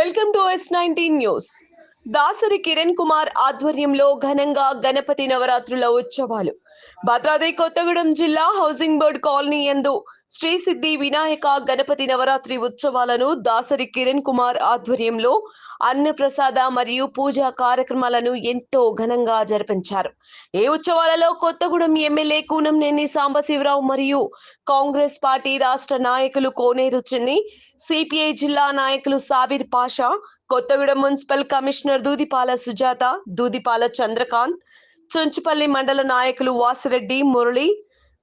Welcome to S19 news. Dasari Kiran Kumar ఆధ్వర్యంలో ఘనంగా గణపతి నవరాత్రుల ఉత్సవాలు. భద్రాద్రి కొత్తగూడెం జిల్లా హౌసింగ్ బోర్డ్ కాలనీ యందు శ్రీ సిద్ధి వినాయక గణపతి నవరాత్రి ఉత్సవాలను దాసరి కిరణ్ కుమార్ ఆధ్వర్యంలో అన్నప్రసాద మరియు పూజా కార్యక్రమాలను ఎంతో ఘనంగా జరిపించారు. ఈ ఉత్సవాలలో కొత్తగూడెం ఎమ్మెల్యే కూనంనేని సాంబశివరావు మరియు కాంగ్రెస్ పార్టీ రాష్ట్ర నాయకులు కోనేరు చిన్ని, సిపిఐ జిల్లా నాయకులు సాబిర్ పాషా, కొత్తగూడెం మున్సిపల్ కమిషనర్ దూదిపాల సుజాత, దూదిపాల చంద్రకాంత్, చుంచుపల్లి మండల నాయకులు వాసిరెడ్డి మురళి,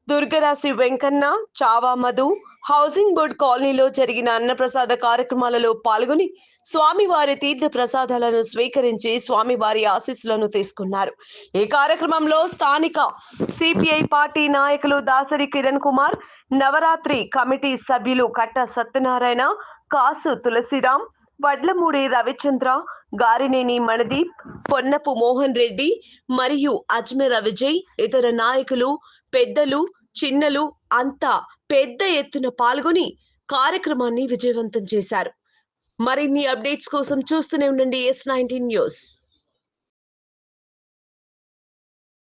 దుర్గరాశి వెంకన్న, చావా మధు హౌసింగ్ బోర్డ్ కాలనీలో జరిగిన అన్నప్రసాద కార్యక్రమాలలో పాల్గొని స్వామివారి తీర్థ ప్రసాదాలను స్వీకరించి స్వామివారి ఆశీస్సులను తీసుకున్నారు. ఈ కార్యక్రమంలో స్థానిక సిపిఐ పార్టీ నాయకులు దాసరి కిరణ్ కుమార్, నవరాత్రి కమిటీ సభ్యులు కట్ట సత్యనారాయణ, కాసు తులసిరాం, వడ్లమూడి రవిచంద్ర, గారినేని మణదీప్, పొన్నపు మోహన్ రెడ్డి మరియు అజ్మీర విజయ్, ఇతర నాయకులు, పెద్దలు, చిన్నలు అంతా పెద్ద ఎత్తున పాల్గొని కార్యక్రమాన్ని విజయవంతం చేశారు. మరిన్ని అప్డేట్స్ కోసం చూస్తూనే ఉండండి S19 న్యూస్.